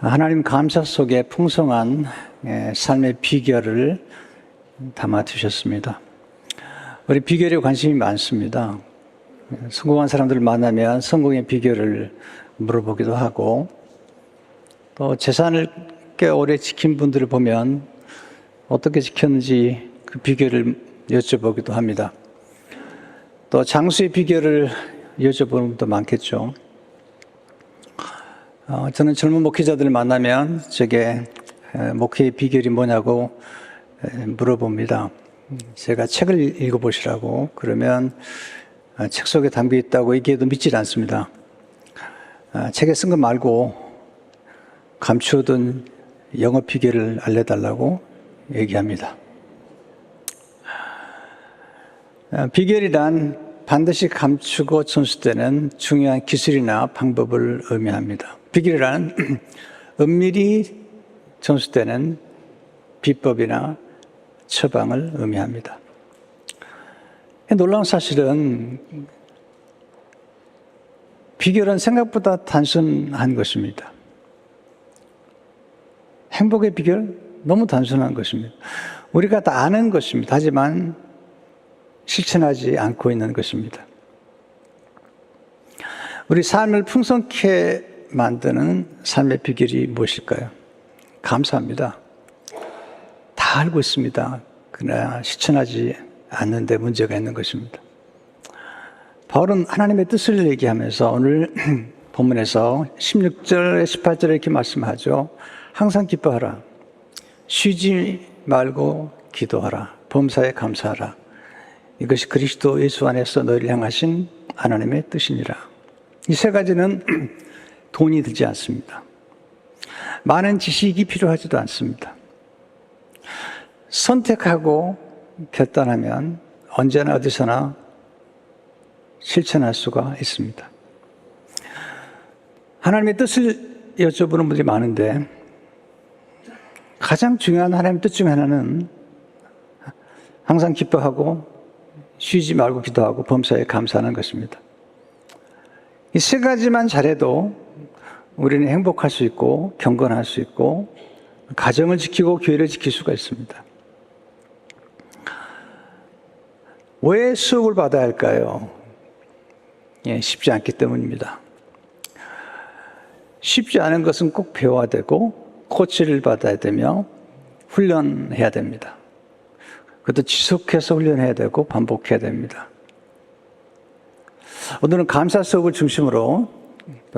하나님 감사 속에 풍성한 삶의 비결을 담아 두셨습니다. 우리 비결에 관심이 많습니다. 성공한 사람들을 만나면 성공의 비결을 물어보기도 하고, 또 재산을 꽤 오래 지킨 분들을 보면 어떻게 지켰는지 그 비결을 여쭤보기도 합니다. 또 장수의 비결을 여쭤보는 분도 많겠죠. 저는 젊은 목회자들을 만나면 제게 목회의 비결이 뭐냐고 물어봅니다. 제가 책을 읽어보시라고 그러면 책 속에 담겨 있다고 얘기해도 믿질 않습니다. 책에 쓴 거 말고 감추어둔 영업 비결을 알려달라고 얘기합니다. 비결이란 반드시 감추고 전수되는 중요한 기술이나 방법을 의미합니다. 비결이란 은밀히 전수되는 비법이나 처방을 의미합니다. 놀라운 사실은 비결은 생각보다 단순한 것입니다. 행복의 비결? 너무 단순한 것입니다. 우리가 다 아는 것입니다. 하지만 실천하지 않고 있는 것입니다. 우리 삶을 풍성케 만드는 삶의 비결이 무엇일까요? 감사합니다. 다 알고 있습니다. 그러나 실천하지 않는데 문제가 있는 것입니다. 바울은 하나님의 뜻을 얘기하면서 오늘 본문에서 16절, 18절에 이렇게 말씀하죠. 항상 기뻐하라. 쉬지 말고 기도하라. 범사에 감사하라. 이것이 그리스도 예수 안에서 너희를 향하신 하나님의 뜻이니라. 이 세 가지는 돈이 들지 않습니다. 많은 지식이 필요하지도 않습니다. 선택하고 결단하면 언제나 어디서나 실천할 수가 있습니다. 하나님의 뜻을 여쭤보는 분들이 많은데 가장 중요한 하나님의 뜻 중 하나는 항상 기뻐하고 쉬지 말고 기도하고 범사에 감사하는 것입니다. 이 세 가지만 잘해도 우리는 행복할 수 있고 경건할 수 있고 가정을 지키고 교회를 지킬 수가 있습니다. 왜 수업을 받아야 할까요? 쉽지 않기 때문입니다. 쉽지 않은 것은 꼭 배워야 되고 코치를 받아야 되며 훈련해야 됩니다. 그것도 지속해서 훈련해야 되고 반복해야 됩니다. 오늘은 감사 수업을 중심으로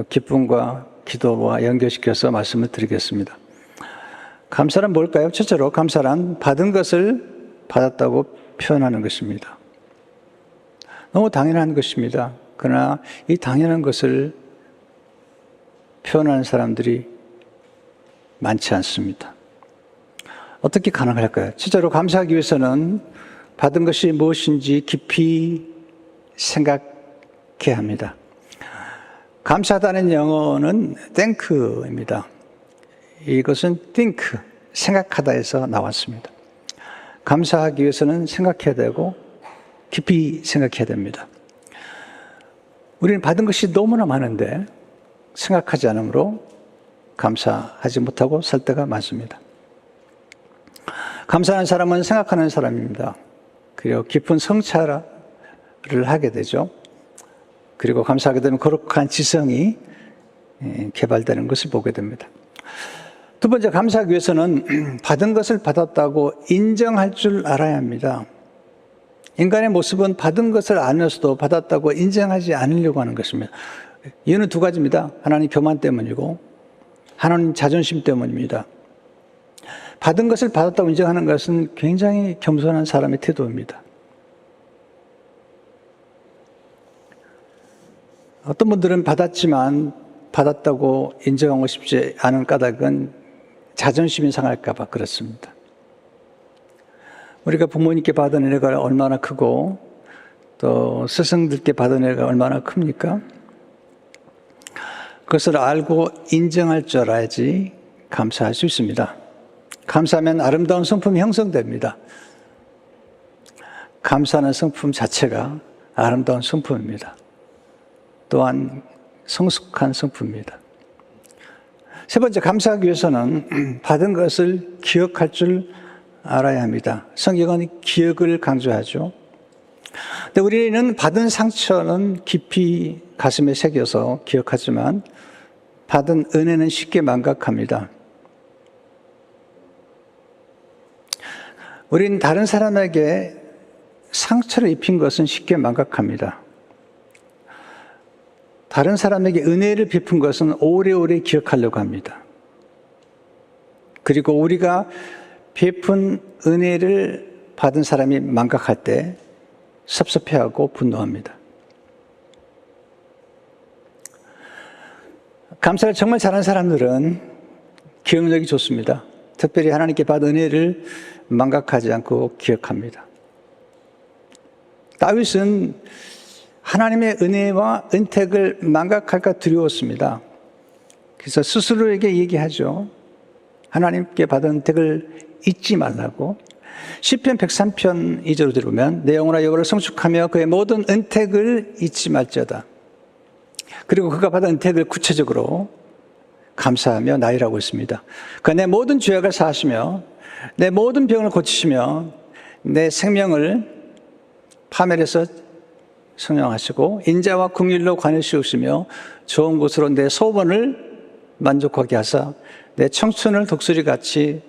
기쁨과 기도와 연결시켜서 말씀을 드리겠습니다. 감사란 뭘까요? 첫째로 감사란 받은 것을 받았다고 표현하는 것입니다. 너무 당연한 것입니다. 그러나 이 당연한 것을 표현하는 사람들이 많지 않습니다. 어떻게 가능할까요? 첫째로 감사하기 위해서는 받은 것이 무엇인지 깊이 생각해야 합니다. 감사하다는 영어는 think입니다. 이것은 think, 생각하다에서 나왔습니다. 감사하기 위해서는 생각해야 되고 깊이 생각해야 됩니다. 우리는 받은 것이 너무나 많은데 생각하지 않으므로 감사하지 못하고 살 때가 많습니다. 감사하는 사람은 생각하는 사람입니다. 그리고 깊은 성찰을 하게 되죠. 그리고 감사하게 되면 거룩한 지성이 개발되는 것을 보게 됩니다. 두 번째, 감사하기 위해서는 받은 것을 받았다고 인정할 줄 알아야 합니다. 인간의 모습은 받은 것을 알면서도 받았다고 인정하지 않으려고 하는 것입니다. 이유는 두 가지입니다. 하나님 교만 때문이고 하나님 자존심 때문입니다. 받은 것을 받았다고 인정하는 것은 굉장히 겸손한 사람의 태도입니다. 어떤 분들은 받았지만 받았다고 인정하고 싶지 않은 까닭은 자존심이 상할까 봐 그렇습니다. 우리가 부모님께 받은 은혜가 얼마나 크고 또 스승들께 받은 은혜가 얼마나 큽니까? 그것을 알고 인정할 줄 알아야지 감사할 수 있습니다. 감사하면 아름다운 성품이 형성됩니다. 감사하는 성품 자체가 아름다운 성품입니다. 또한 성숙한 성품입니다. 세 번째, 감사하기 위해서는 받은 것을 기억할 줄 알아야 합니다. 성경은 기억을 강조하죠. 근데 우리는 받은 상처는 깊이 가슴에 새겨서 기억하지만 받은 은혜는 쉽게 망각합니다. 우리는 다른 사람에게 상처를 입힌 것은 쉽게 망각합니다. 다른 사람에게 은혜를 베푼 것은 오래오래 기억하려고 합니다. 그리고 우리가 베푼 은혜를 받은 사람이 망각할 때 섭섭해하고 분노합니다. 감사를 정말 잘하는 사람들은 기억력이 좋습니다. 특별히 하나님께 받은 은혜를 망각하지 않고 기억합니다. 다윗은 하나님의 은혜와 은택을 망각할까 두려웠습니다. 그래서 스스로에게 얘기하죠. 하나님께 받은 은택을 잊지 말라고. 시편 103편 2절로 들으면 내 영혼아 여호와를 성축하며 그의 모든 은택을 잊지 말지어다. 그리고 그가 받은 은택을 구체적으로 감사하며 나이라고 했습니다. 그가 내 모든 죄악을 사하시며 내 모든 병을 고치시며 내 생명을 파멸해서 성령하시고 인자와 긍휼로 관을 씌우시며 좋은 곳으로 내 소원을 만족하게 하사 내 청춘을 독수리같이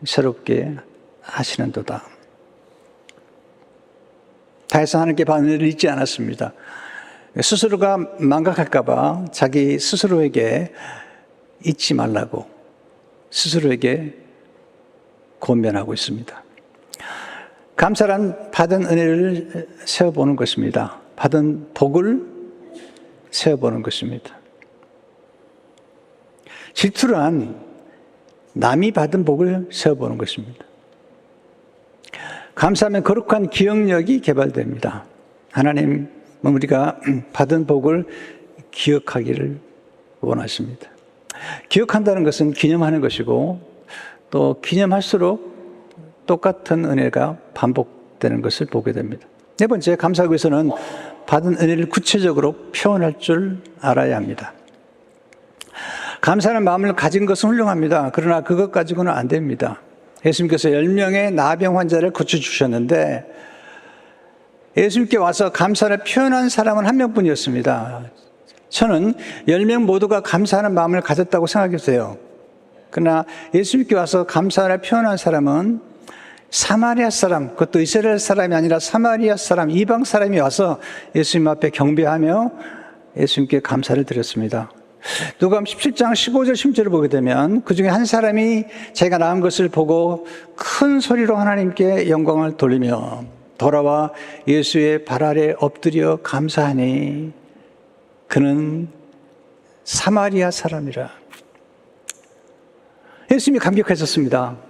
새롭게 하시는도다. 다윗은 하나님께 받은 은혜를 잊지 않았습니다. 스스로가 망각할까 봐 자기 스스로에게 잊지 말라고 스스로에게 권면하고 있습니다. 감사란 받은 은혜를 세어보는 것입니다. 받은 복을 세어보는 것입니다. 질투란 남이 받은 복을 세어보는 것입니다. 감사하면 거룩한 기억력이 개발됩니다. 하나님은 우리가 받은 복을 기억하기를 원하십니다. 기억한다는 것은 기념하는 것이고 또 기념할수록 똑같은 은혜가 반복되는 것을 보게 됩니다. 네 번째, 감사하기 위해서는 받은 은혜를 구체적으로 표현할 줄 알아야 합니다. 감사하는 마음을 가진 것은 훌륭합니다. 그러나 그것 가지고는 안 됩니다. 예수님께서 10명의 나병 환자를 고쳐주셨는데 예수님께 와서 감사를 표현한 사람은 한 명뿐이었습니다. 저는 10명 모두가 감사하는 마음을 가졌다고 생각했어요. 그러나 예수님께 와서 감사를 표현한 사람은 사마리아 사람, 그것도 이스라엘 사람이 아니라 사마리아 사람, 이방 사람이 와서 예수님 앞에 경배하며 예수님께 감사를 드렸습니다. 누가복음 17장 15절 16절을 보게 되면 그 중에 한 사람이 자기가 낳은 것을 보고 큰 소리로 하나님께 영광을 돌리며 돌아와 예수의 발 아래 엎드려 감사하니 그는 사마리아 사람이라. 예수님이 감격하셨습니다.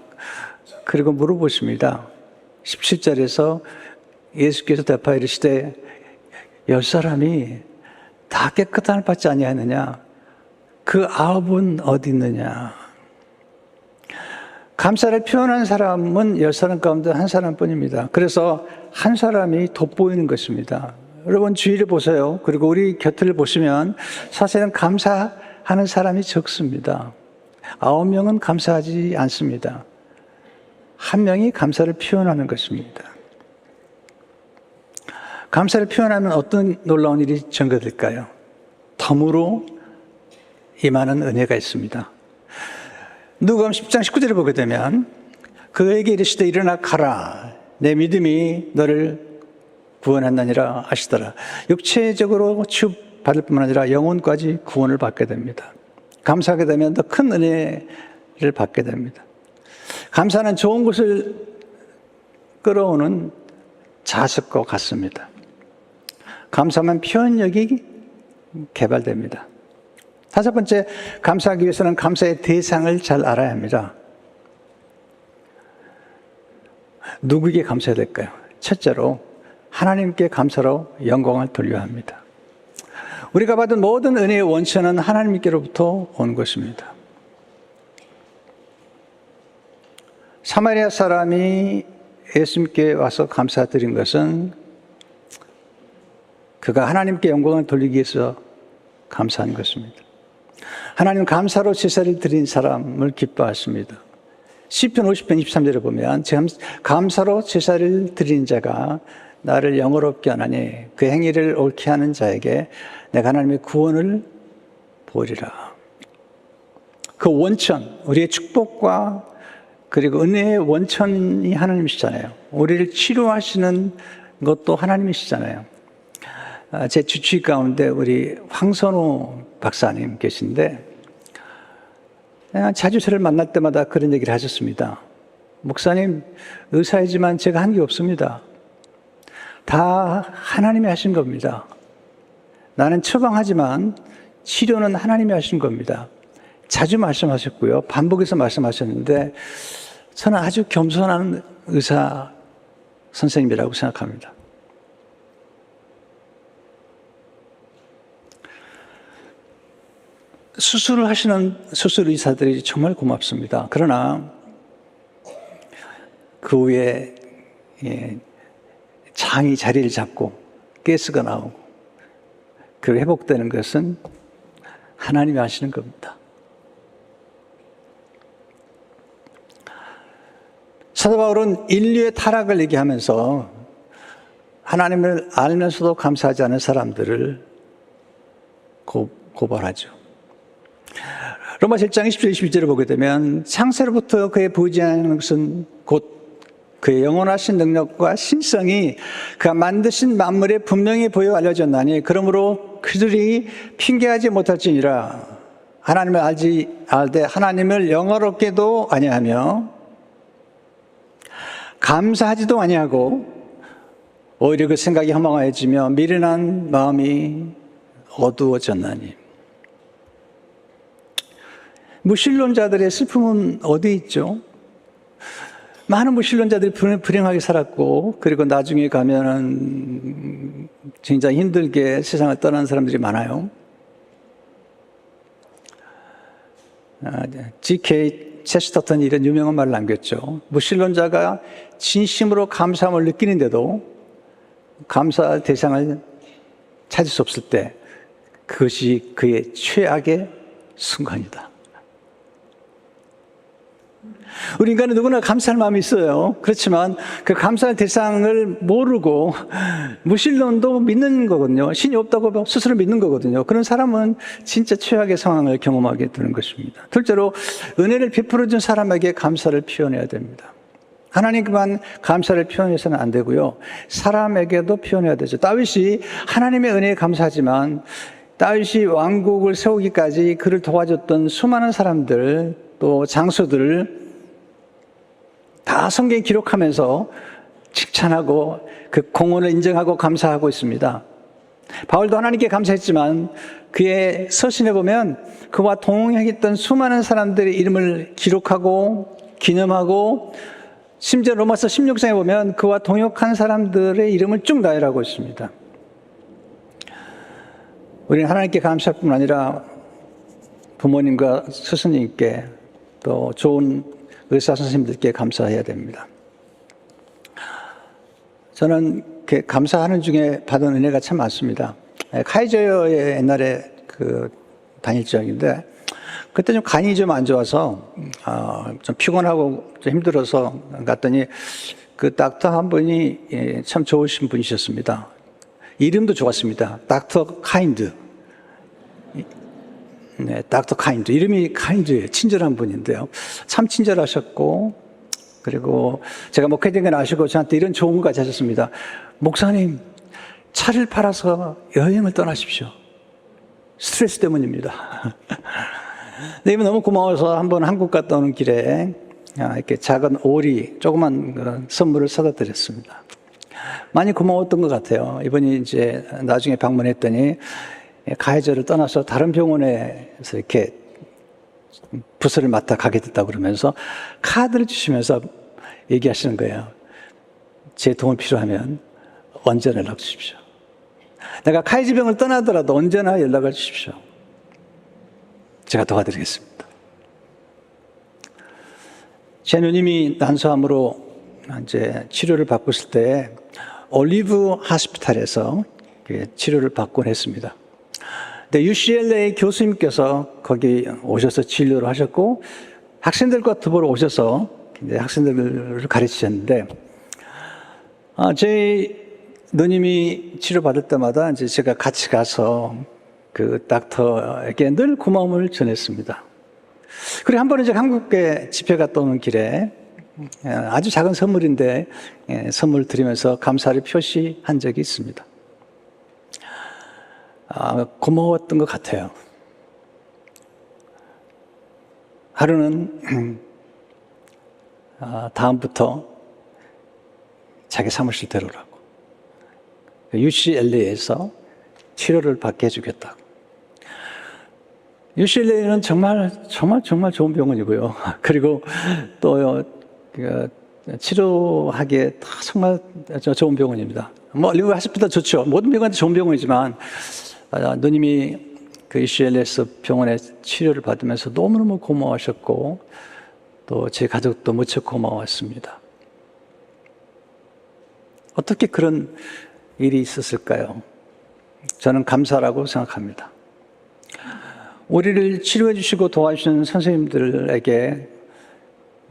그리고 물어보십니다. 17절에서 예수께서 대답하여 이르시되 10사람이 다 깨끗함을 받지 아니하느냐? 그 9은 어디 있느냐? 감사를 표현한 사람은 10사람 가운데 한 사람뿐입니다. 그래서 한 사람이 돋보이는 것입니다. 여러분 주위를 보세요. 그리고 우리 곁을 보시면 사실은 감사하는 사람이 적습니다. 9명은 감사하지 않습니다. 한 명이 감사를 표현하는 것입니다. 감사를 표현하면 어떤 놀라운 일이 전개될까요? 덤으로 임하는 은혜가 있습니다. 누가복음 10장 19절을 보게 되면 그에게 이르시되 일어나 가라 내 믿음이 너를 구원한다니라 하시더라. 육체적으로 치유받을 뿐만 아니라 영혼까지 구원을 받게 됩니다. 감사하게 되면 더 큰 은혜를 받게 됩니다. 감사는 좋은 것을 끌어오는 자석과 같습니다. 감사하면 표현력이 개발됩니다. 다섯 번째, 감사하기 위해서는 감사의 대상을 잘 알아야 합니다. 누구에게 감사해야 될까요? 첫째로 하나님께 감사로 영광을 돌려야 합니다. 우리가 받은 모든 은혜의 원천은 하나님께로부터 온 것입니다. 사마리아 사람이 예수님께 와서 감사드린 것은 그가 하나님께 영광을 돌리기 위해서 감사한 것입니다. 하나님 감사로 제사를 드린 사람을 기뻐하십니다. 시편 50편 23절에 보면 감사로 제사를 드린 자가 나를 영화롭게 하나니 그 행위를 옳게 하는 자에게 내가 하나님의 구원을 보리라. 그 원천, 우리의 축복과 그리고 은혜의 원천이 하나님이시잖아요. 우리를 치료하시는 것도 하나님이시잖아요. 제 주치의 가운데 우리 황선우 박사님 계신데 자주 저를 만날 때마다 그런 얘기를 하셨습니다. 목사님, 의사이지만 제가 한 게 없습니다. 다 하나님이 하신 겁니다. 나는 처방하지만 치료는 하나님이 하신 겁니다. 자주 말씀하셨고요. 반복해서 말씀하셨는데 저는 아주 겸손한 의사 선생님이라고 생각합니다. 수술을 하시는 수술 의사들이 정말 고맙습니다. 그러나 그 후에 장이 자리를 잡고 가스가 나오고 그 회복되는 것은 하나님이 하시는 겁니다. 사도 바울은 인류의 타락을 얘기하면서 하나님을 알면서도 감사하지 않은 사람들을 고발하죠. 로마 7장 20절 21절을 보게 되면 창세로부터 그의 부지하는 것은 곧 그의 영원하신 능력과 신성이 그가 만드신 만물에 분명히 보여 알려졌나니 그러므로 그들이 핑계하지 못할지니라. 하나님을 알되 하나님을 영화롭게도 아니하며 감사하지도 아니하고 오히려 그 생각이 허망해지며 미련한 마음이 어두워졌나니. 무신론자들의 슬픔은 어디 있죠? 많은 무신론자들이 불행하게 살았고 그리고 나중에 가면은 진짜 힘들게 세상을 떠난 사람들이 많아요. G.K. 체스터턴이 이런 유명한 말을 남겼죠. 무신론자가 진심으로 감사함을 느끼는데도 감사 대상을 찾을 수 없을 때 그것이 그의 최악의 순간이다. 우리 인간은 누구나 감사할 마음이 있어요. 그렇지만 그 감사할 대상을 모르고 무신론도 믿는 거거든요. 신이 없다고 스스로 믿는 거거든요. 그런 사람은 진짜 최악의 상황을 경험하게 되는 것입니다. 둘째로 은혜를 베풀어준 사람에게 감사를 표현해야 됩니다. 하나님께만 감사를 표현해서는 안 되고요. 사람에게도 표현해야 되죠. 다윗이 하나님의 은혜에 감사하지만 다윗이 왕국을 세우기까지 그를 도와줬던 수많은 사람들 또 장소들을 다 성경에 기록하면서 칭찬하고 그 공헌을 인정하고 감사하고 있습니다. 바울도 하나님께 감사했지만 그의 서신에 보면 그와 동행했던 수많은 사람들의 이름을 기록하고 기념하고 심지어 로마서 16장에 보면 그와 동역한 사람들의 이름을 쭉 나열하고 있습니다. 우리는 하나님께 감사할 뿐 아니라 부모님과 스승님께 또 좋은 의사 선생님들께 감사해야 됩니다. 저는 감사하는 중에 받은 은혜가 참 많습니다. 카이저에 옛날에 다닐 적인데 그때 좀 간이 좀 안 좋아서 좀 피곤하고 좀 힘들어서 갔더니 그 닥터 한 분이 참 좋으신 분이셨습니다. 이름도 좋았습니다. 닥터 카인드. 네, 닥터 카인드. 이름이 카인드예요. 친절한 분인데요. 참 친절하셨고, 그리고 제가 목회된 건 아시고 저한테 이런 조언까지 하셨습니다. 목사님, 차를 팔아서 여행을 떠나십시오. 스트레스 때문입니다. 네, 너무 고마워서 한번 한국 갔다 오는 길에 이렇게 작은 오리, 조그만 선물을 사다 드렸습니다. 많이 고마웠던 것 같아요. 이번이 이제 나중에 방문했더니 가해자를 떠나서 다른 병원에서 이렇게 부서를 맡아 가게 됐다고 그러면서 카드를 주시면서 얘기하시는 거예요. 제 도움 필요하면 언제나 연락 주십시오. 내가 카이지병을 떠나더라도 언제나 연락을 주십시오. 제가 도와드리겠습니다. 제 누님이 난소암으로 이제 치료를 받고 있을 때 올리브 하스피탈에서 치료를 받곤 했습니다. 근데 UCLA 교수님께서 거기 오셔서 진료를 하셨고 학생들과 더불어 오셔서 이제 학생들을 가르치셨는데 저희 누님이 치료받을 때마다 이제 제가 같이 가서 그 닥터에게 늘 고마움을 전했습니다. 그리고 한 번은 이제 한국에 집회 갔다 오는 길에 아주 작은 선물인데 선물 드리면서 감사를 표시한 적이 있습니다. 고마웠던 것 같아요. 하루는 다음부터 자기 사무실 데려오라고. UCLA에서 치료를 받게 해주겠다고. UCLA는 정말 좋은 병원이고요. 그리고 또 치료하기에 정말 좋은 병원입니다. 리버 하스피탈 좋죠. 모든 병원이 좋은 병원이지만 누님이 그 UCLA에서 병원에 치료를 받으면서 너무너무 고마워하셨고 또 제 가족도 무척 고마웠습니다. 어떻게 그런 일이 있었을까요? 저는 감사라고 생각합니다. 우리를 치료해 주시고 도와주시는 선생님들에게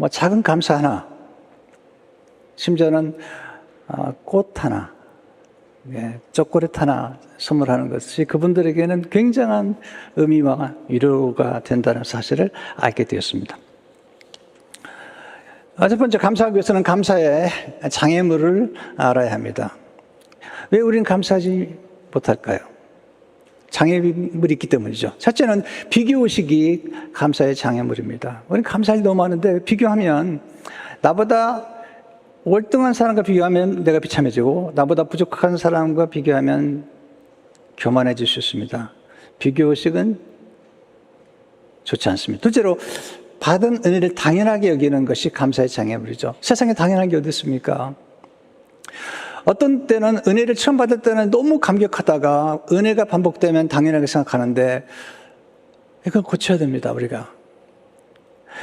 작은 감사 하나, 심지어는 꽃 하나, 초콜릿 하나 선물하는 것이 그분들에게는 굉장한 의미와 위로가 된다는 사실을 알게 되었습니다. 첫 번째, 감사하기 위해서는 감사의 장애물을 알아야 합니다. 왜 우리는 감사하지 못할까요? 장애물이 있기 때문이죠. 첫째는 비교의식이 감사의 장애물입니다. 우리는 감사할 일이 너무 많은데 비교하면 나보다 월등한 사람과 비교하면 내가 비참해지고 나보다 부족한 사람과 비교하면 교만해질 수 있습니다. 비교의식은 좋지 않습니다. 둘째로 받은 은혜를 당연하게 여기는 것이 감사의 장애물이죠. 세상에 당연한 게 어디 있습니까? 어떤 때는 은혜를 처음 받을 때는 너무 감격하다가 은혜가 반복되면 당연하게 생각하는데 이걸 고쳐야 됩니다. 우리가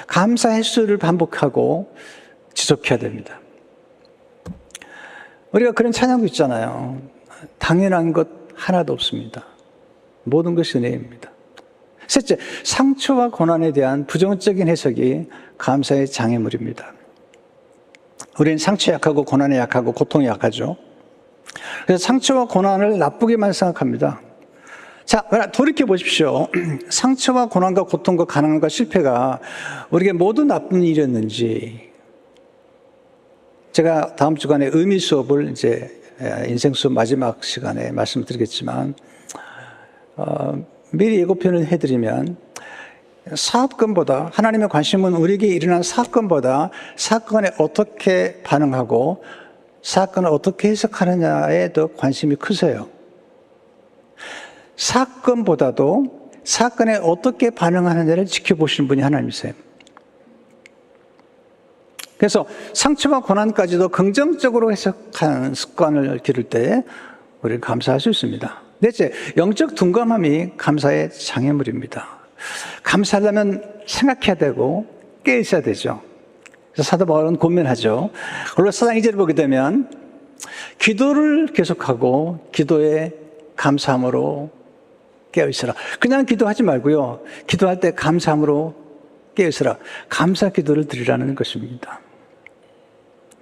감사 횟수를 반복하고 지속해야 됩니다. 우리가 그런 찬양도 있잖아요. 당연한 것 하나도 없습니다. 모든 것이 은혜입니다. 셋째, 상처와 고난에 대한 부정적인 해석이 감사의 장애물입니다. 우리는 상처에 약하고 고난에 약하고 고통에 약하죠. 그래서 상처와 고난을 나쁘게만 생각합니다. 자, 돌이켜 보십시오. 상처와 고난과 고통과 가난과 실패가 우리에게 모두 나쁜 일이었는지, 제가 다음 주간에 의미 수업을 이제 인생 수업 마지막 시간에 말씀드리겠지만, 미리 예고편을 해드리면 사건보다 하나님의 관심은 우리에게 일어난 사건보다 사건에 어떻게 반응하고 사건을 어떻게 해석하느냐에 더 관심이 크세요. 사건보다도 사건에 어떻게 반응하느냐를 지켜보시는 분이 하나님이세요. 그래서 상처와 고난까지도 긍정적으로 해석하는 습관을 기를 때 우리는 감사할 수 있습니다. 넷째, 영적 둔감함이 감사의 장애물입니다. 감사하려면 생각해야 되고 깨 있어야 되죠. 그래서 사도 바울은 권면하죠. 골로새 4장 2절을 보게 되면 기도를 계속하고 기도에 감사함으로 깨어 있으라. 그냥 기도하지 말고요. 기도할 때 감사함으로 깨어 있으라. 감사 기도를 드리라는 것입니다.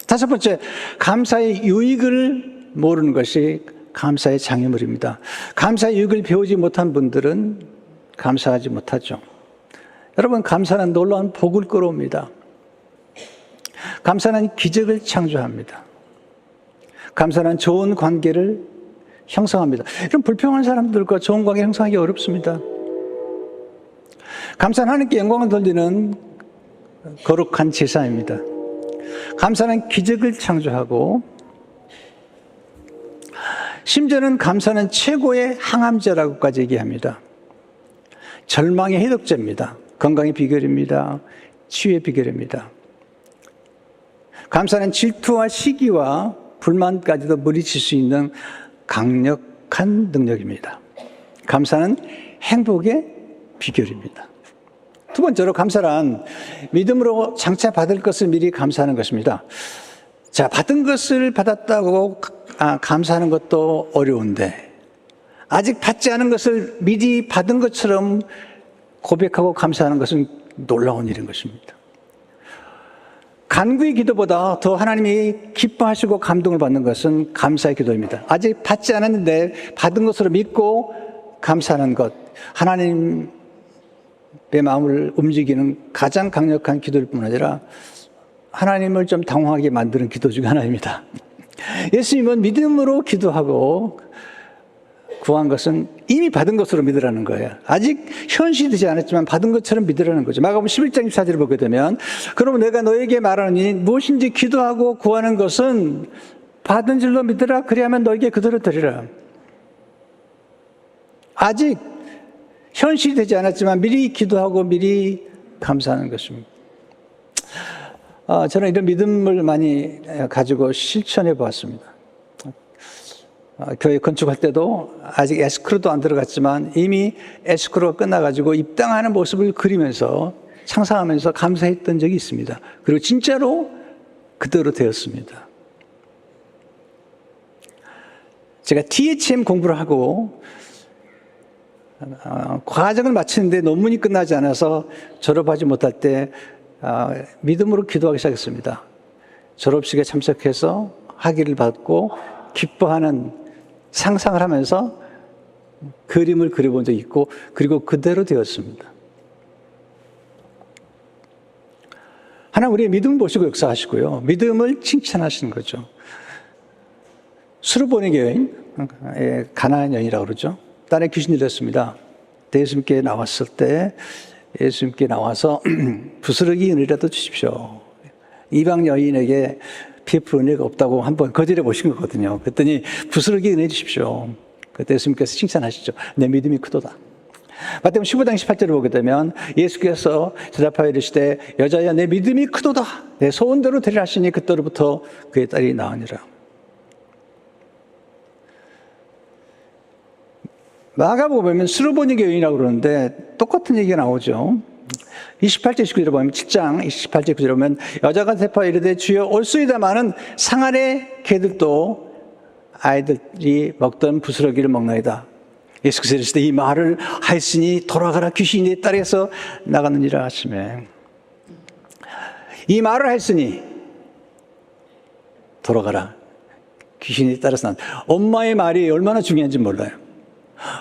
다섯 번째, 감사의 유익을 모르는 것이 감사의 장애물입니다. 감사의 유익을 배우지 못한 분들은 감사하지 못하죠. 여러분, 감사는 놀라운 복을 끌어옵니다. 감사는 기적을 창조합니다. 감사는 좋은 관계를 형성합니다. 이런 불평한 사람들과 좋은 관계 형성하기 어렵습니다. 감사는 하나님께 영광을 돌리는 거룩한 제사입니다. 감사는 기적을 창조하고 심지어는 감사는 최고의 항암제라고까지 얘기합니다. 절망의 해독제입니다. 건강의 비결입니다. 치유의 비결입니다. 감사는 질투와 시기와 불만까지도 물리칠 수 있는 강력한 능력입니다. 감사는 행복의 비결입니다. 두 번째로 감사란 믿음으로 장차 받을 것을 미리 감사하는 것입니다. 자, 받은 것을 받았다고 감사하는 것도 어려운데 아직 받지 않은 것을 미리 받은 것처럼 고백하고 감사하는 것은 놀라운 일인 것입니다. 간구의 기도보다 더 하나님이 기뻐하시고 감동을 받는 것은 감사의 기도입니다. 아직 받지 않았는데 받은 것으로 믿고 감사하는 것, 하나님의 마음을 움직이는 가장 강력한 기도일 뿐 아니라 하나님을 좀 당황하게 만드는 기도 중 하나입니다. 예수님은 믿음으로 기도하고 구한 것은 이미 받은 것으로 믿으라는 거예요. 아직 현실이 되지 않았지만 받은 것처럼 믿으라는 거죠. 마가복음 11장 24절을 보게 되면 그러면 내가 너에게 말하니 무엇인지 기도하고 구하는 것은 받은 줄로 믿으라. 그리하면 너에게 그대로 되리라. 아직 현실이 되지 않았지만 미리 기도하고 미리 감사하는 것입니다. 저는 이런 믿음을 많이 가지고 실천해 보았습니다. 교회 건축할 때도 아직 에스크로도 안 들어갔지만 이미 에스크로가 끝나가지고 입당하는 모습을 그리면서 상상하면서 감사했던 적이 있습니다. 그리고 진짜로 그대로 되었습니다. 제가 THM 공부를 하고 과정을 마치는데 논문이 끝나지 않아서 졸업하지 못할 때 믿음으로 기도하기 시작했습니다. 졸업식에 참석해서 학위를 받고 기뻐하는 상상을 하면서 그림을 그려본 적이 있고 그리고 그대로 되었습니다. 하나님 우리의 믿음을 보시고 역사하시고요. 믿음을 칭찬하시는 거죠. 수르보니 여인, 가나안 여인이라고 그러죠. 딸의 귀신이 들렸습니다. 예수님께 나왔을 때 예수님께 나와서 부스러기 은혜라도 주십시오. 이방 여인에게 베풀 은혜가 없다고 한번 거절해 보신 거거든요. 그랬더니 부스러기 은혜 주십시오. 그때 예수님께서 칭찬하시죠. 내 믿음이 크도다. 마태복음 15장 18절을 보게 되면 예수께서 대답하여 이르시되 여자야 내 믿음이 크도다. 내 소원대로 되리라 하시니 그때로부터 그의 딸이 나으니라. 마가복음 보면 수르보니 여인이라고 그러는데 똑같은 얘기가 나오죠. 28절 19절을 보면 7장 28절 9절을 보면 여자가 대답하여 이르되 주여 올소이다마는 상 아래 개들도 아이들이 먹던 부스러기를 먹나이다. 예수께서 이르시되 이 말을 하였으니 돌아가라 귀신이 내 딸에서 나갔느니라 하시매 이 말을 하였으니 돌아가라 귀신이 내 딸에서 나갔다. 엄마의 말이 얼마나 중요한지 몰라요.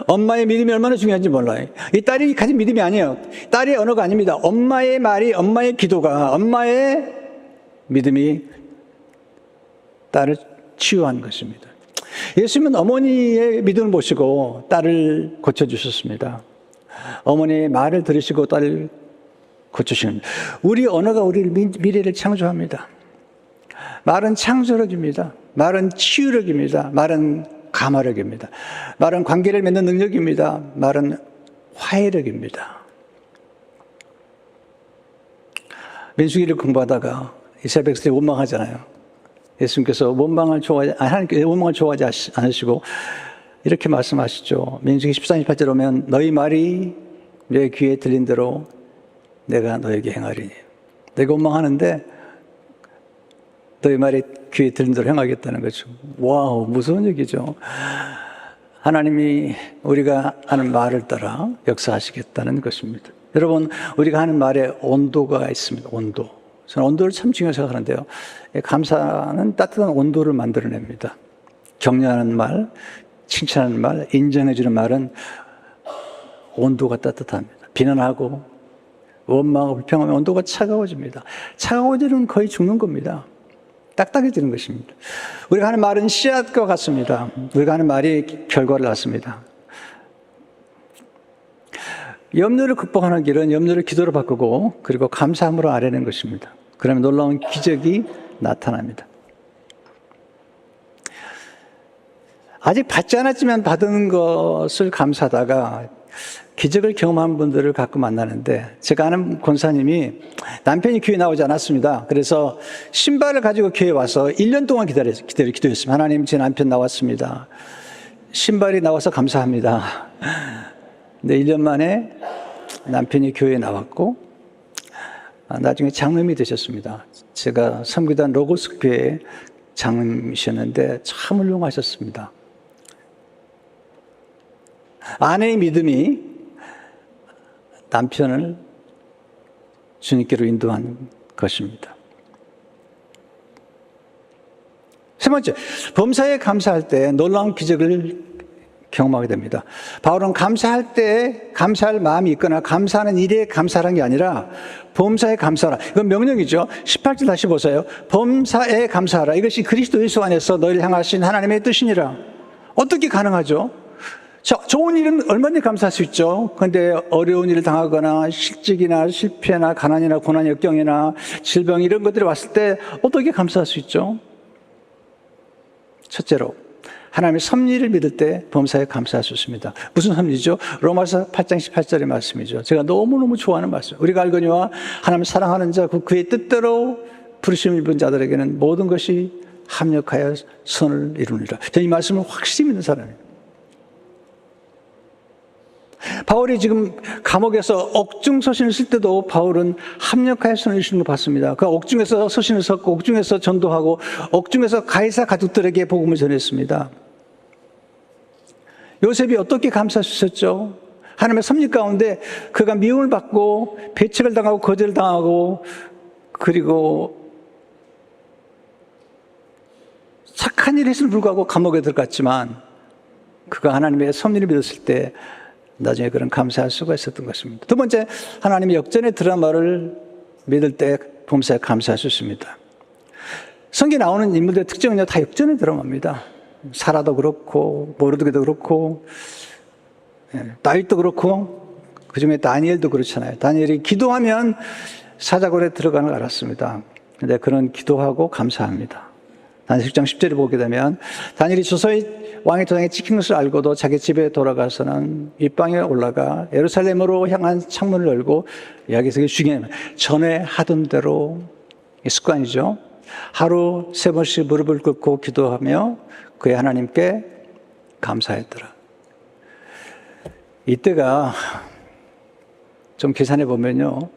엄마의 믿음이 얼마나 중요한지 몰라요. 이 딸이 가진 믿음이 아니에요. 딸의 언어가 아닙니다. 엄마의 말이, 엄마의 기도가, 엄마의 믿음이 딸을 치유한 것입니다. 예수님은 어머니의 믿음을 보시고 딸을 고쳐주셨습니다. 어머니의 말을 들으시고 딸을 고쳐주십니다. 우리 언어가 우리 미래를 창조합니다. 말은 창조력입니다. 말은 치유력입니다. 말은 감화력입니다. 말은 관계를 맺는 능력입니다. 말은 화해력입니다. 민수기를 공부하다가 이스라엘 백성들이 원망하잖아요. 예수님께서 하나님께서 원망을 좋아하지 않으시고 이렇게 말씀하시죠. 민수기 14장 18절 오면 너희 말이 내 귀에 들린 대로 내가 너에게 행하리니. 내가 원망하는데 너희 말이 귀에 들린 대로 행하겠다는 거죠. 와우, 무서운 얘기죠. 하나님이 우리가 하는 말을 따라 역사하시겠다는 것입니다. 여러분, 우리가 하는 말에 온도가 있습니다. 온도. 저는 온도를 참 중요하게 생각하는데요. 감사는 따뜻한 온도를 만들어냅니다. 격려하는 말, 칭찬하는 말, 인정해주는 말은 온도가 따뜻합니다. 비난하고 원망하고 불평하면 온도가 차가워집니다. 차가워지면 거의 죽는 겁니다. 딱딱해지는 것입니다. 우리가 하는 말은 씨앗과 같습니다. 우리가 하는 말이 결과를 낳습니다. 염려를 극복하는 길은 염려를 기도로 바꾸고 그리고 감사함으로 아뢰는 것입니다. 그러면 놀라운 기적이 나타납니다. 아직 받지 않았지만 받은 것을 감사하다가 기적을 경험한 분들을 가끔 만나는데 제가 아는 권사님이 남편이 교회에 나오지 않았습니다. 그래서 신발을 가지고 교회에 와서 1년 동안 기도했습니다. 하나님 제 남편 나왔습니다. 신발이 나와서 감사합니다. 근데 1년 만에 남편이 교회에 나왔고 나중에 장로님이 되셨습니다. 제가 섬기던 로고스 교회 장로님이셨는데 참 훌륭하셨습니다. 아내의 믿음이 남편을 주님께로 인도한 것입니다. 세 번째, 범사에 감사할 때 놀라운 기적을 경험하게 됩니다. 바울은 감사할 때 감사할 마음이 있거나 감사하는 일에 감사하는 게 아니라 범사에 감사하라. 이건 명령이죠. 18절 다시 보세요. 범사에 감사하라. 이것이 그리스도 예수 안에서 너희를 향하신 하나님의 뜻이니라. 어떻게 가능하죠? 좋은 일은 얼마든지 감사할 수 있죠. 그런데 어려운 일을 당하거나 실직이나 실패나 가난이나 고난, 역경이나 질병 이런 것들이 왔을 때 어떻게 감사할 수 있죠? 첫째로 하나님의 섭리를 믿을 때 범사에 감사할 수 있습니다. 무슨 섭리죠? 로마서 8장 18절의 말씀이죠. 제가 너무너무 좋아하는 말씀. 우리가 알거니와 하나님을 사랑하는 자, 그의 뜻대로 부르심을 입은 자들에게는 모든 것이 합력하여 선을 이루느니라. 저는 이 말씀을 확실히 믿는 사람이에요. 바울이 지금 감옥에서 옥중 서신을 쓸 때도 바울은 합력하여 선을 이루시는 걸 봤습니다. 그 옥중에서 서신을 썼고 옥중에서 전도하고 옥중에서 가이사 가족들에게 복음을 전했습니다. 요셉이 어떻게 감사할 수 있었죠? 하나님의 섭리 가운데 그가 미움을 받고 배척을 당하고 거절을 당하고 그리고 착한 일을 했음을 불구하고 감옥에 들어갔지만 그가 하나님의 섭리를 믿었을 때 나중에 그런 감사할 수가 있었던 것입니다. 두 번째, 하나님의 역전의 드라마를 믿을 때 범사에 감사할 수 있습니다. 성경에 나오는 인물들의 특징은요, 다 역전의 드라마입니다. 사라도 그렇고 모르드게도 그렇고 다윗도 그렇고 그중에 다니엘도 그렇잖아요. 다니엘이 기도하면 사자굴에 들어가는 걸 알았습니다. 그런데 그는 기도하고 감사합니다. 다니엘 10장 10절을 보게 되면 다니엘이 조서히 왕의 도장에 찍힌 것을 알고도 자기 집에 돌아가서는 윗방에 올라가 예루살렘으로 향한 창문을 열고 여기서 중요해요. 전에 하던 대로 습관이죠. 하루 3번씩 무릎을 꿇고 기도하며 그의 하나님께 감사했더라. 이때가 좀 계산해 보면요,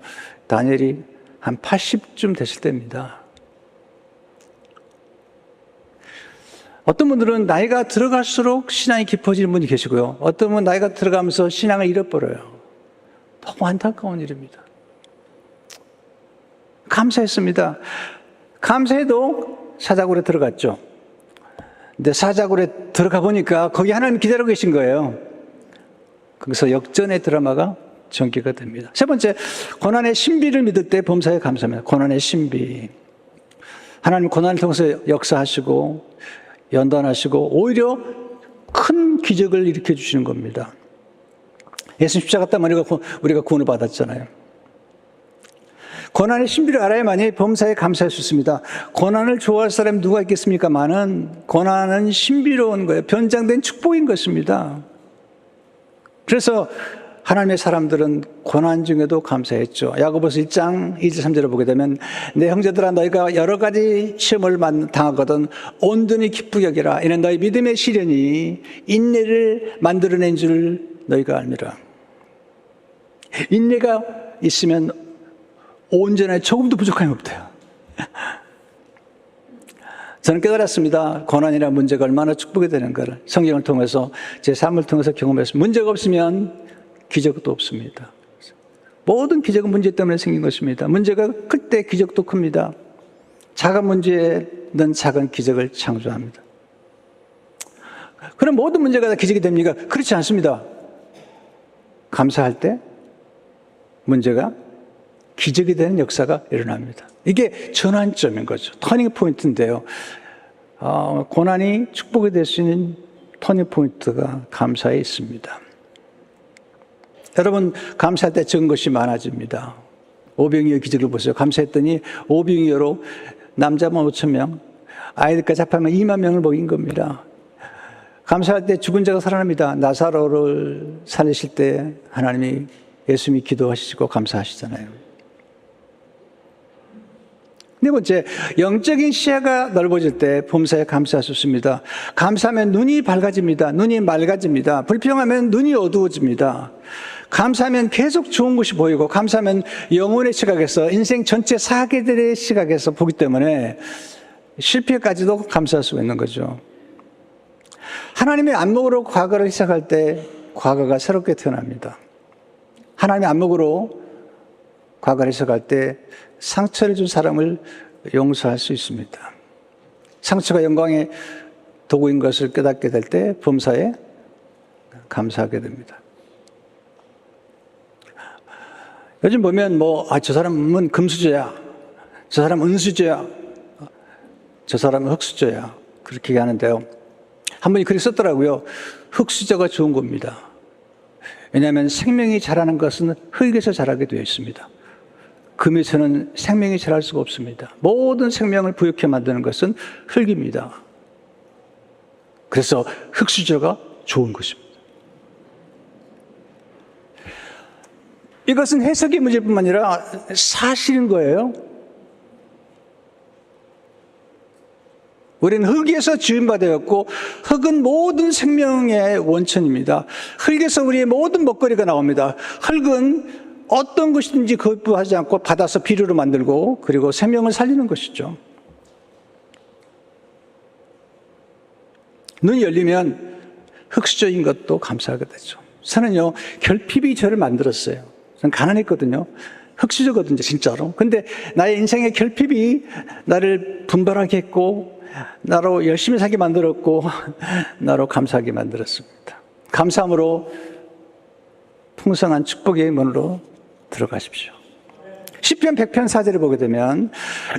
다니엘이 한 80쯤 됐을 때입니다. 어떤 분들은 나이가 들어갈수록 신앙이 깊어지는 분이 계시고요. 어떤 분은 나이가 들어가면서 신앙을 잃어버려요. 너무 안타까운 일입니다. 감사했습니다. 감사해도 사자굴에 들어갔죠. 근데 사자굴에 들어가 보니까 거기 하나님 기다리고 계신 거예요. 거기서 역전의 드라마가 전개가 됩니다. 세 번째, 고난의 신비를 믿을 때 범사에 감사합니다. 고난의 신비. 하나님 고난을 통해서 역사하시고 연단하시고 오히려 큰 기적을 일으켜 주시는 겁니다. 예수 십자가 때문에 우리가 구원을 받았잖아요. 고난의 신비를 알아야만이 범사에 감사할 수 있습니다. 고난을 좋아할 사람이 누가 있겠습니까만은 고난은 신비로운 거예요. 변장된 축복인 것입니다. 그래서 하나님의 사람들은 고난 중에도 감사했죠. 야고보서 1장 2절 3절을 보게 되면 내 형제들아 너희가 여러 가지 시험을 당하거든 온전히 기쁘게 여기라. 이는 너희 믿음의 시련이 인내를 만들어낸 줄 너희가 알미라. 인내가 있으면 온전하게 조금도 부족함이 없대요. 저는 깨달았습니다. 고난이나 문제가 얼마나 축복이 되는 걸 성경을 통해서 제 삶을 통해서 경험했습니다. 문제가 없으면 기적도 없습니다. 모든 기적은 문제 때문에 생긴 것입니다. 문제가 클 때 기적도 큽니다. 작은 문제는 작은 기적을 창조합니다. 그럼 모든 문제가 다 기적이 됩니까? 그렇지 않습니다. 감사할 때 문제가 기적이 되는 역사가 일어납니다. 이게 전환점인 거죠. 터닝 포인트인데요. 고난이 축복이 될 수 있는 터닝 포인트가 감사에 있습니다. 여러분, 감사할 때 적은 것이 많아집니다. 오병이어 기적을 보세요. 감사했더니 오병이어로 남자만 5,000명, 아이들까지 합하면 2만 명을 먹인 겁니다. 감사할 때 죽은 자가 살아납니다. 나사로를 살리실 때 하나님이 예수님이 기도하시고 감사하시잖아요. 네 번째, 영적인 시야가 넓어질 때 범사에 감사할 수 있습니다. 감사하면 눈이 밝아집니다. 눈이 맑아집니다. 불평하면 눈이 어두워집니다. 감사하면 계속 좋은 것이 보이고 감사하면 영혼의 시각에서 인생 전체 사계들의 시각에서 보기 때문에 실패까지도 감사할 수가 있는 거죠. 하나님의 안목으로 과거를 시작할 때 과거가 새롭게 태어납니다. 하나님의 안목으로 과거를 해석할 때 상처를 준 사람을 용서할 수 있습니다. 상처가 영광의 도구인 것을 깨닫게 될 때 범사에 감사하게 됩니다. 요즘 보면 저 사람은 금수저야, 저 사람은 은수저야, 저 사람은 흙수저야, 그렇게 얘기하는데요. 한 분이 그렇게 썼더라고요. 흙수저가 좋은 겁니다. 왜냐하면 생명이 자라는 것은 흙에서 자라게 되어 있습니다. 금에서는 생명이 자랄 수가 없습니다. 모든 생명을 부욕해 만드는 것은 흙입니다. 그래서 흙수저가 좋은 것입니다. 이것은 해석의 문제뿐만 아니라 사실인 거예요. 우리는 흙에서 지음받았고 흙은 모든 생명의 원천입니다. 흙에서 우리의 모든 먹거리가 나옵니다. 흙은 어떤 것이든지 거부하지 않고 받아서 비료로 만들고 그리고 생명을 살리는 것이죠. 눈이 열리면 흙수저인 것도 감사하게 되죠. 저는요, 결핍이 저를 만들었어요. 저는 가난했거든요. 흙수저거든요, 진짜로. 근데 나의 인생의 결핍이 나를 분발하게 했고 나로 열심히 살게 만들었고 나로 감사하게 만들었습니다. 감사함으로 풍성한 축복의 문으로 들어가십시오. 시편 100편 4절을 보게 되면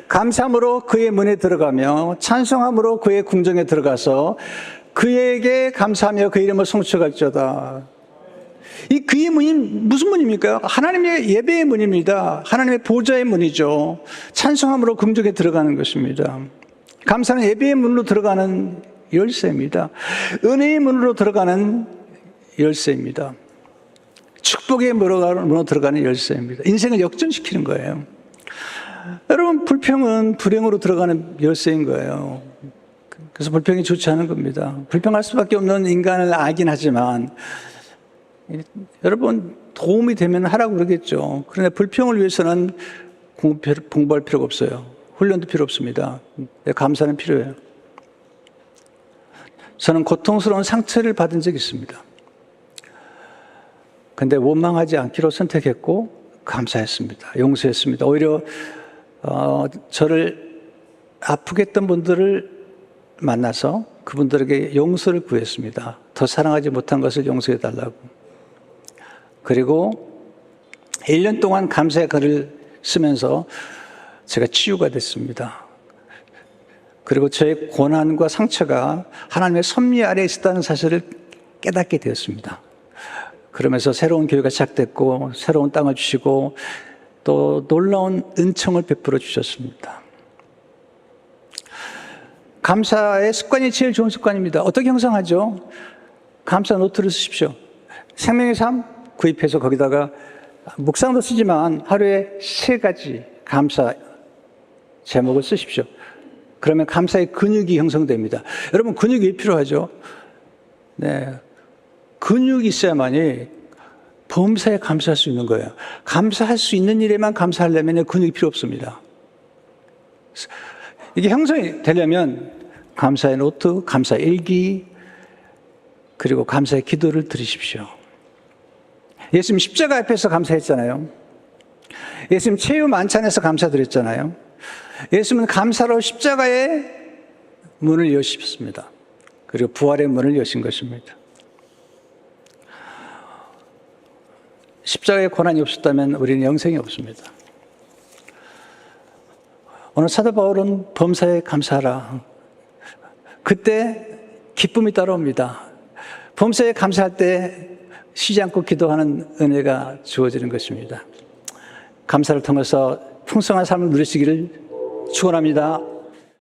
감사함으로 그의 문에 들어가며 찬송함으로 그의 궁정에 들어가서 그에게 감사하며 그 이름을 송축할지어다. 이 그의 문이 무슨 문입니까? 하나님의 예배의 문입니다. 하나님의 보좌의 문이죠. 찬송함으로 궁정에 들어가는 것입니다. 감사는 예배의 문으로 들어가는 열쇠입니다. 은혜의 문으로 들어가는 열쇠입니다. 축복의 문으로 들어가는 열쇠입니다. 인생을 역전시키는 거예요. 여러분, 불평은 불행으로 들어가는 열쇠인 거예요. 그래서 불평이 좋지 않은 겁니다. 불평할 수밖에 없는 인간을 알긴 하지만 여러분, 도움이 되면 하라고 그러겠죠. 그런데 불평을 위해서는 공부할 필요가 없어요. 훈련도 필요 없습니다. 감사는 필요해요. 저는 고통스러운 상처를 받은 적이 있습니다. 근데 원망하지 않기로 선택했고 감사했습니다. 용서했습니다. 오히려 저를 아프게 했던 분들을 만나서 그분들에게 용서를 구했습니다. 더 사랑하지 못한 것을 용서해달라고. 그리고 1년 동안 감사의 글을 쓰면서 제가 치유가 됐습니다. 그리고 저의 고난과 상처가 하나님의 섭리 아래에 있었다는 사실을 깨닫게 되었습니다. 그러면서 새로운 교회가 시작됐고 새로운 땅을 주시고 또 놀라운 은총을 베풀어 주셨습니다. 감사의 습관이 제일 좋은 습관입니다. 어떻게 형성하죠? 감사 노트를 쓰십시오. 생명의 삶 구입해서 거기다가 묵상도 쓰지만 하루에 3가지 감사 제목을 쓰십시오. 그러면 감사의 근육이 형성됩니다. 여러분, 근육이 필요하죠? 네. 근육이 있어야만이 범사에 감사할 수 있는 거예요. 감사할 수 있는 일에만 감사하려면 근육이 필요 없습니다. 이게 형성이 되려면 감사의 노트, 감사의 일기, 그리고 감사의 기도를 드리십시오. 예수님 십자가 앞에서 감사했잖아요. 예수님 체유 만찬에서 감사드렸잖아요. 예수님은 감사로 십자가의 문을 여셨습니다. 그리고 부활의 문을 여신 것입니다. 십자가의 고난이 없었다면 우리는 영생이 없습니다. 오늘 사도 바울은 범사에 감사하라. 그때 기쁨이 따라옵니다. 범사에 감사할 때 쉬지 않고 기도하는 은혜가 주어지는 것입니다. 감사를 통해서 풍성한 삶을 누리시기를 축원합니다.